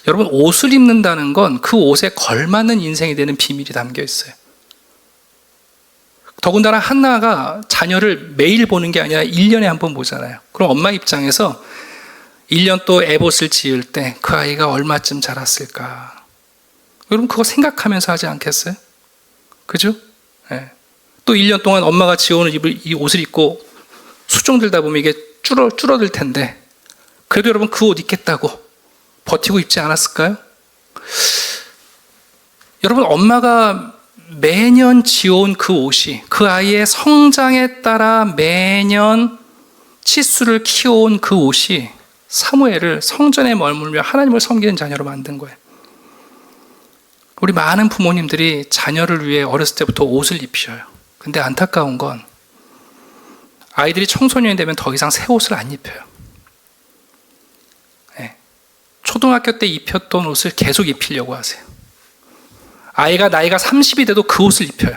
여러분, 옷을 입는다는 건 그 옷에 걸맞는 인생이 되는 비밀이 담겨 있어요. 더군다나 한나가 자녀를 매일 보는 게 아니라 1년에 한 번 보잖아요. 그럼 엄마 입장에서 1년 또 에봇을 지을 때 그 아이가 얼마쯤 자랐을까? 여러분 그거 생각하면서 하지 않겠어요? 그죠? 네. 또 1년 동안 엄마가 지어오는 이 옷을 입고 수종 들다 보면 이게 줄어들 텐데 그래도 여러분 그 옷 입겠다고 버티고 입지 않았을까요? 여러분, 엄마가 매년 지어온 그 옷이 그 아이의 성장에 따라 매년 치수를 키워온 그 옷이 사무엘을 성전에 머물며 하나님을 섬기는 자녀로 만든 거예요. 우리 많은 부모님들이 자녀를 위해 어렸을 때부터 옷을 입히셔요. 근데 안타까운 건 아이들이 청소년이 되면 더 이상 새 옷을 안 입혀요. 네. 초등학교 때 입혔던 옷을 계속 입히려고 하세요. 아이가 나이가 30이 돼도 그 옷을 입혀요.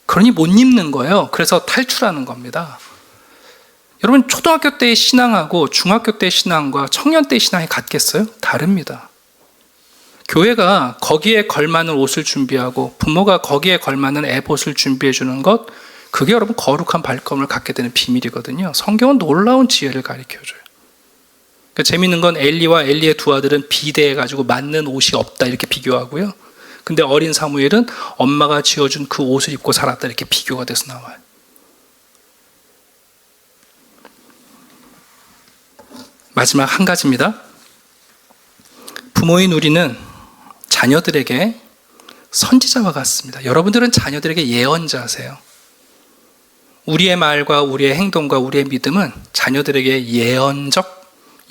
그러니 못 입는 거예요. 그래서 탈출하는 겁니다. 여러분, 초등학교 때의 신앙하고 중학교 때의 신앙과 청년 때의 신앙이 같겠어요? 다릅니다. 교회가 거기에 걸맞는 옷을 준비하고 부모가 거기에 걸맞는 에봇을 준비해 주는 것, 그게 여러분 거룩한 발걸음을 갖게 되는 비밀이거든요. 성경은 놀라운 지혜를 가르쳐줘요. 그러니까 재밌는 건 엘리와 엘리의 두 아들은 비대해가지고 맞는 옷이 없다 이렇게 비교하고요. 근데 어린 사무엘은 엄마가 지어준 그 옷을 입고 살았다 이렇게 비교가 돼서 나와요. 마지막 한 가지입니다. 부모인 우리는 자녀들에게 선지자와 같습니다. 여러분들은 자녀들에게 예언자세요. 우리의 말과 우리의 행동과 우리의 믿음은 자녀들에게 예언적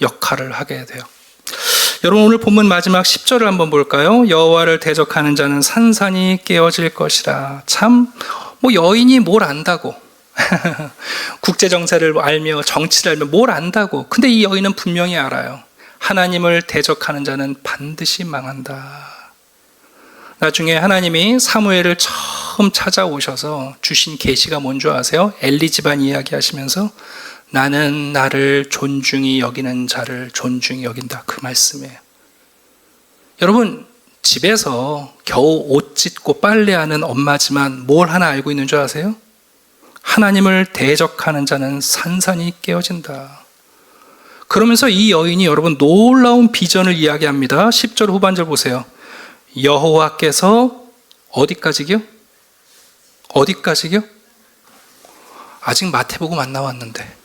역할을 하게 돼요. 여러분, 오늘 본문 마지막 10절을 한번 볼까요? 여호와를 대적하는 자는 산산이 깨어질 것이라. 참, 여인이 뭘 안다고 국제정세를 알며 정치를 알며 뭘 안다고. 근데 이 여인은 분명히 알아요. 하나님을 대적하는 자는 반드시 망한다. 나중에 하나님이 사무엘을 처음 찾아오셔서 주신 계시가 뭔 줄 아세요? 엘리 집안 이야기 하시면서 나는 나를 존중히 여기는 자를 존중히 여긴다. 그 말씀이에요. 여러분, 집에서 겨우 옷 찢고 빨래하는 엄마지만 뭘 하나 알고 있는 줄 아세요? 하나님을 대적하는 자는 산산이 깨어진다. 그러면서 이 여인이 여러분 놀라운 비전을 이야기합니다. 10절 후반절 보세요. 여호와께서 어디까지요? 어디까지요? 아직 마태복음 안 나왔는데,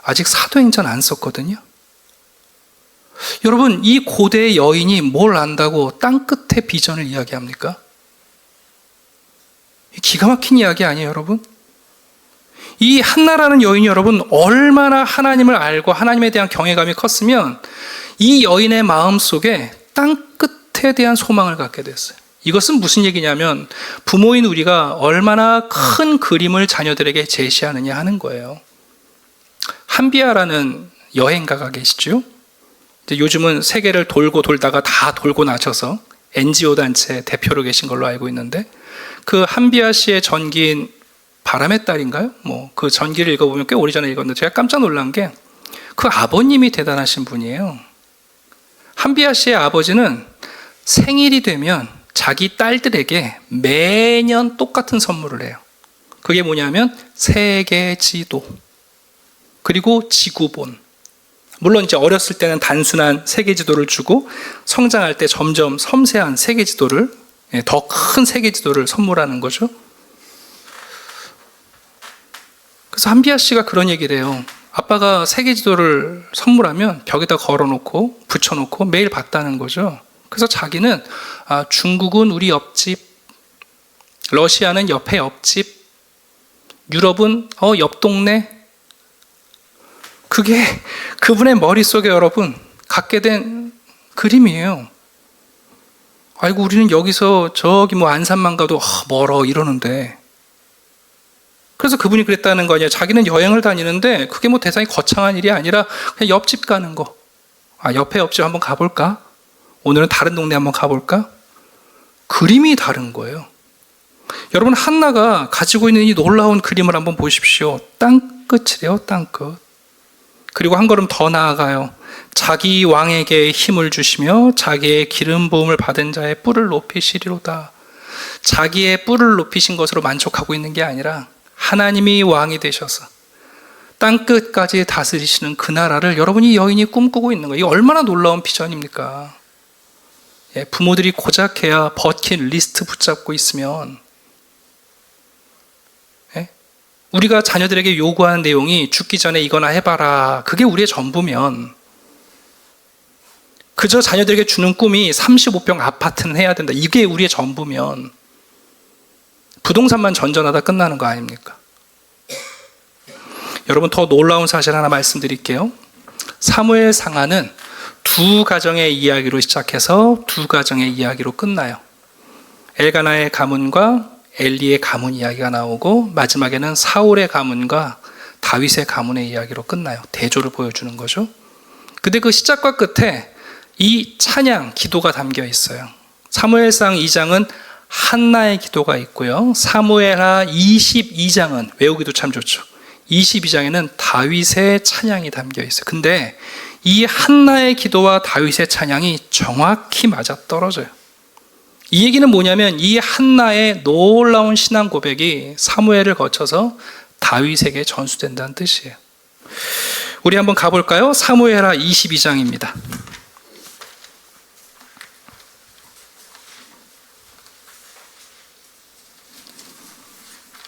아직 사도행전 안 썼거든요. 여러분, 이 고대의 여인이 뭘 안다고 땅끝의 비전을 이야기합니까? 기가 막힌 이야기 아니에요, 여러분? 이 한나라는 여인이 여러분 얼마나 하나님을 알고 하나님에 대한 경외감이 컸으면 이 여인의 마음속에 땅끝에 대한 소망을 갖게 됐어요. 이것은 무슨 얘기냐면 부모인 우리가 얼마나 큰 그림을 자녀들에게 제시하느냐 하는 거예요. 한비아라는 여행가가 계시죠? 요즘은 세계를 돌고 돌다가 다 돌고 나셔서 NGO 단체 대표로 계신 걸로 알고 있는데, 그 한비아 씨의 전기인 바람의 딸인가요? 그 전기를 읽어보면 꽤 오래전에 읽었는데 제가 깜짝 놀란 게 그 아버님이 대단하신 분이에요. 한비아 씨의 아버지는 생일이 되면 자기 딸들에게 매년 똑같은 선물을 해요. 그게 뭐냐면 세계 지도, 그리고 지구본. 물론 이제 어렸을 때는 단순한 세계 지도를 주고 성장할 때 점점 섬세한 세계 지도를, 더 큰 세계 지도를 선물하는 거죠. 그래서 한비아 씨가 그런 얘기를 해요. 아빠가 세계 지도를 선물하면 벽에다 걸어놓고 붙여놓고 매일 봤다는 거죠. 그래서 자기는 중국은 우리 옆집, 러시아는 옆에 옆집, 유럽은 옆 동네. 그게 그분의 머릿속에 여러분 갖게 된 그림이에요. 아이고, 우리는 여기서 저기 안산만 가도 멀어 이러는데. 그래서 그분이 그랬다는 거 아니에요. 자기는 여행을 다니는데 그게 대단히 거창한 일이 아니라 그냥 옆집 가는 거. 옆에 옆집 한번 가볼까? 오늘은 다른 동네 한번 가볼까? 그림이 다른 거예요. 여러분, 한나가 가지고 있는 이 놀라운 그림을 한번 보십시오. 땅끝이래요, 땅끝. 그리고 한 걸음 더 나아가요. 자기 왕에게 힘을 주시며 자기의 기름 부음을 받은 자의 뿔을 높이시리로다. 자기의 뿔을 높이신 것으로 만족하고 있는 게 아니라 하나님이 왕이 되셔서 땅끝까지 다스리시는 그 나라를 여러분이 여인이 꿈꾸고 있는 거예요. 이게 얼마나 놀라운 비전입니까? 부모들이 고작해야 버킷리스트 붙잡고 있으면, 우리가 자녀들에게 요구하는 내용이 죽기 전에 이거나 해봐라, 그게 우리의 전부면, 그저 자녀들에게 주는 꿈이 35평 아파트는 해야 된다, 이게 우리의 전부면 부동산만 전전하다 끝나는 거 아닙니까? 여러분, 더 놀라운 사실 하나 말씀드릴게요. 사무엘 상하는 두 가정의 이야기로 시작해서 두 가정의 이야기로 끝나요. 엘가나의 가문과 엘리의 가문 이야기가 나오고 마지막에는 사울의 가문과 다윗의 가문의 이야기로 끝나요. 대조를 보여주는 거죠. 근데 그 시작과 끝에 이 찬양, 기도가 담겨 있어요. 사무엘상 2장은 한나의 기도가 있고요. 사무엘하 22장은 외우기도 참 좋죠. 22장에는 다윗의 찬양이 담겨 있어요. 근데 이 한나의 기도와 다윗의 찬양이 정확히 맞아떨어져요. 이 얘기는 뭐냐면 이 한나의 놀라운 신앙 고백이 사무엘을 거쳐서 다윗에게 전수된다는 뜻이에요. 우리 한번 가볼까요? 사무엘하 22장입니다.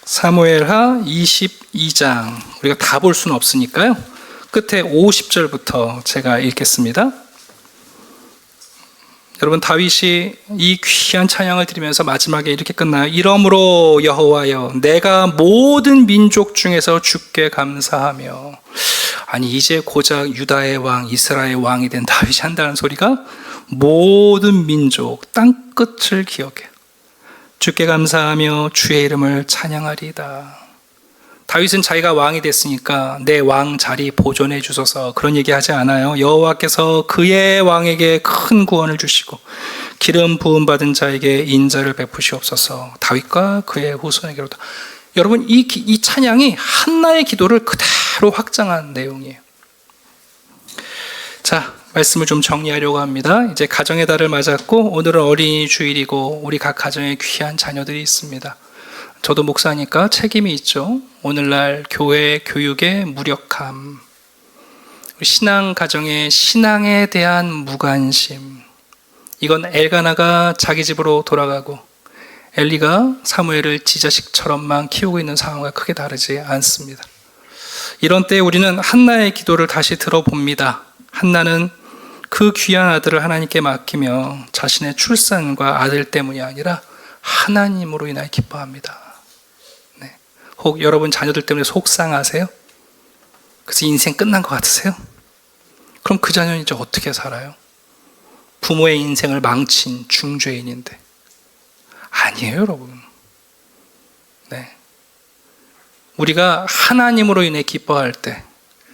사무엘하 22장, 우리가 다 볼 수는 없으니까요. 끝에 50절부터 제가 읽겠습니다. 여러분, 다윗이 이 귀한 찬양을 드리면서 마지막에 이렇게 끝나요. 이러므로 여호와여, 내가 모든 민족 중에서 주께 감사하며. 아니, 이제 고작 유다의 왕, 이스라엘의 왕이 된 다윗이 한다는 소리가 모든 민족 땅끝을 기억해 주께 감사하며 주의 이름을 찬양하리이다. 다윗은 자기가 왕이 됐으니까 내 왕 자리 보존해 주소서 그런 얘기 하지 않아요. 여호와께서 그의 왕에게 큰 구원을 주시고 기름 부음 받은 자에게 인자를 베푸시옵소서. 다윗과 그의 후손에게로다. 여러분, 이 찬양이 한나의 기도를 그대로 바로 확장한 내용이에요. 자, 말씀을 좀 정리하려고 합니다. 이제 가정의 달을 맞았고 오늘은 어린이 주일이고 우리 각 가정에 귀한 자녀들이 있습니다. 저도 목사니까 책임이 있죠. 오늘날 교회 교육의 무력함, 신앙 가정의 신앙에 대한 무관심, 이건 엘가나가 자기 집으로 돌아가고 엘리가 사무엘을 지자식처럼만 키우고 있는 상황과 크게 다르지 않습니다. 이런 때 우리는 한나의 기도를 다시 들어봅니다. 한나는 그 귀한 아들을 하나님께 맡기며 자신의 출산과 아들 때문이 아니라 하나님으로 인하여 기뻐합니다. 네. 혹 여러분 자녀들 때문에 속상하세요? 그래서 인생 끝난 것 같으세요? 그럼 그 자녀는 이제 어떻게 살아요? 부모의 인생을 망친 중죄인인데. 아니에요, 여러분. 네. 우리가 하나님으로 인해 기뻐할 때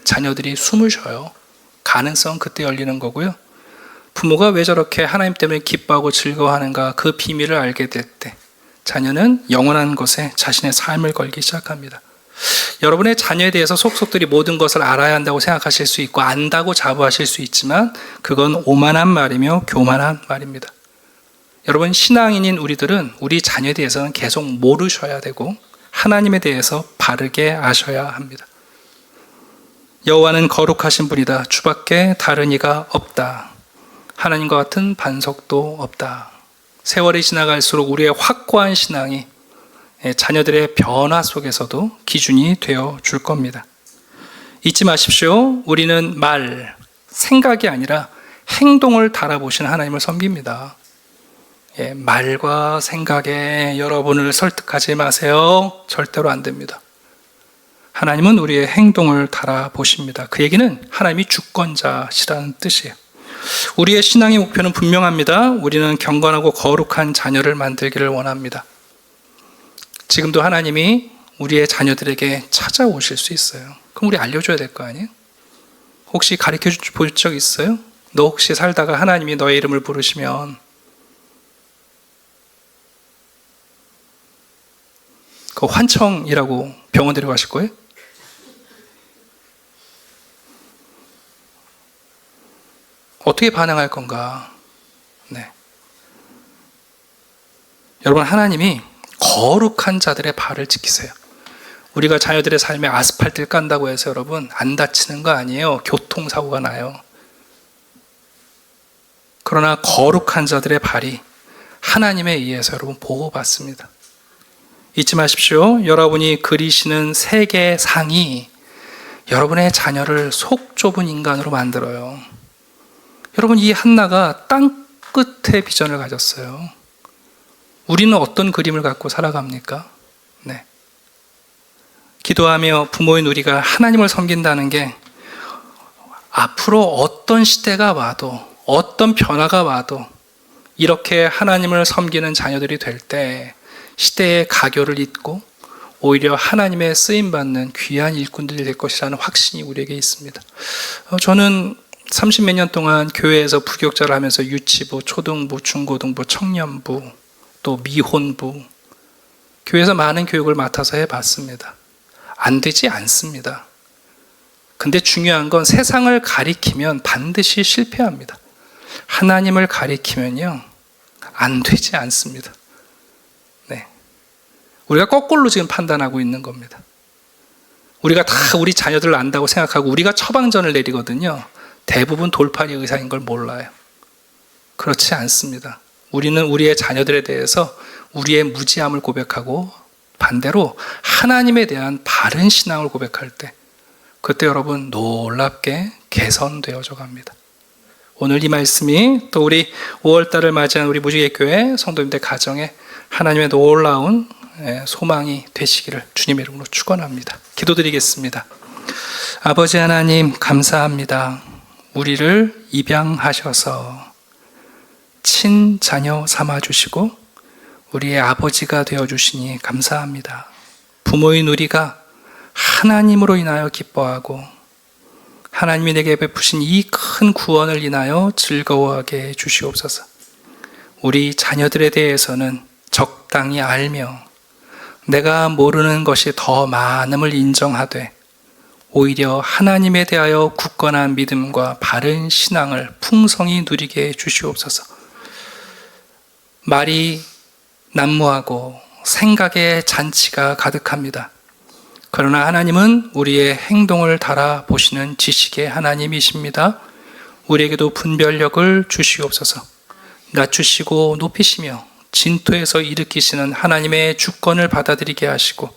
자녀들이 숨을 쉬어요. 가능성은 그때 열리는 거고요. 부모가 왜 저렇게 하나님 때문에 기뻐하고 즐거워하는가, 그 비밀을 알게 될 때 자녀는 영원한 것에 자신의 삶을 걸기 시작합니다. 여러분의 자녀에 대해서 속속들이 모든 것을 알아야 한다고 생각하실 수 있고 안다고 자부하실 수 있지만 그건 오만한 말이며 교만한 말입니다. 여러분, 신앙인인 우리들은 우리 자녀에 대해서는 계속 모르셔야 되고 하나님에 대해서 바르게 아셔야 합니다. 여호와는 거룩하신 분이다. 주밖에 다른 이가 없다. 하나님과 같은 반석도 없다. 세월이 지나갈수록 우리의 확고한 신앙이 자녀들의 변화 속에서도 기준이 되어 줄 겁니다. 잊지 마십시오. 우리는 말, 생각이 아니라 행동을 달아보신 하나님을 섬깁니다. 말과 생각에 여러분을 설득하지 마세요. 절대로 안 됩니다. 하나님은 우리의 행동을 달아보십니다. 그 얘기는 하나님이 주권자시라는 뜻이에요. 우리의 신앙의 목표는 분명합니다. 우리는 경건하고 거룩한 자녀를 만들기를 원합니다. 지금도 하나님이 우리의 자녀들에게 찾아오실 수 있어요. 그럼 우리 알려줘야 될 거 아니에요? 혹시 가르쳐 볼 적 있어요? 너 혹시 살다가 하나님이 너의 이름을 부르시면 그 환청이라고 병원 데려가실 거예요? 어떻게 반응할 건가? 네. 여러분, 하나님이 거룩한 자들의 발을 지키세요. 우리가 자녀들의 삶에 아스팔트를 깐다고 해서 여러분 안 다치는 거 아니에요. 교통사고가 나요. 그러나 거룩한 자들의 발이 하나님에 의해서 여러분 보호받습니다. 잊지 마십시오. 여러분이 그리시는 세계상이 여러분의 자녀를 속 좁은 인간으로 만들어요. 여러분, 이 한나가 땅 끝에 비전을 가졌어요. 우리는 어떤 그림을 갖고 살아갑니까? 네. 기도하며 부모인 우리가 하나님을 섬긴다는 게 앞으로 어떤 시대가 와도 어떤 변화가 와도 이렇게 하나님을 섬기는 자녀들이 될 때 시대의 가교를 잇고 오히려 하나님의 쓰임받는 귀한 일꾼들이 될 것이라는 확신이 우리에게 있습니다. 저는 30몇 년 동안 교회에서 부교육자를 하면서 유치부, 초등부, 중고등부, 청년부, 또 미혼부, 교회에서 많은 교육을 맡아서 해봤습니다. 안 되지 않습니다. 근데 중요한 건 세상을 가리키면 반드시 실패합니다. 하나님을 가리키면요, 안 되지 않습니다. 네. 우리가 거꾸로 지금 판단하고 있는 겁니다. 우리가 다 우리 자녀들을 안다고 생각하고 우리가 처방전을 내리거든요. 대부분 돌팔이 의사인 걸 몰라요. 그렇지 않습니다. 우리는 우리의 자녀들에 대해서 우리의 무지함을 고백하고 반대로 하나님에 대한 바른 신앙을 고백할 때 그때 여러분 놀랍게 개선되어져 갑니다. 오늘 이 말씀이 또 우리 5월달을 맞이한 우리 무지개교회 성도님들 가정에 하나님의 놀라운 소망이 되시기를 주님의 이름으로 축원합니다. 기도드리겠습니다. 아버지 하나님, 감사합니다. 우리를 입양하셔서 친자녀 삼아주시고 우리의 아버지가 되어주시니 감사합니다. 부모인 우리가 하나님으로 인하여 기뻐하고 하나님이 내게 베푸신 이 큰 구원을 인하여 즐거워하게 해 주시옵소서. 우리 자녀들에 대해서는 적당히 알며 내가 모르는 것이 더 많음을 인정하되 오히려 하나님에 대하여 굳건한 믿음과 바른 신앙을 풍성히 누리게 해주시옵소서. 말이 난무하고 생각의 잔치가 가득합니다. 그러나 하나님은 우리의 행동을 달아보시는 지식의 하나님이십니다. 우리에게도 분별력을 주시옵소서. 낮추시고 높이시며 진토에서 일으키시는 하나님의 주권을 받아들이게 하시고,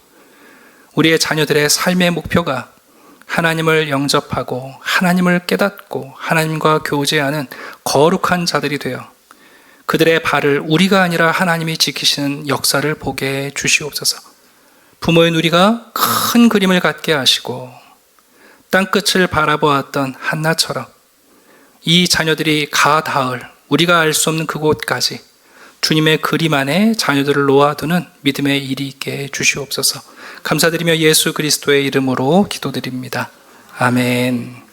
우리의 자녀들의 삶의 목표가 하나님을 영접하고 하나님을 깨닫고 하나님과 교제하는 거룩한 자들이 되어 그들의 발을 우리가 아니라 하나님이 지키시는 역사를 보게 해 주시옵소서. 부모인 우리가 큰 그림을 갖게 하시고 땅끝을 바라보았던 한나처럼 이 자녀들이 가 닿을 우리가 알 수 없는 그곳까지 주님의 그림 안에 자녀들을 놓아두는 믿음의 일이 있게 해 주시옵소서. 감사드리며 예수 그리스도의 이름으로 기도드립니다. 아멘.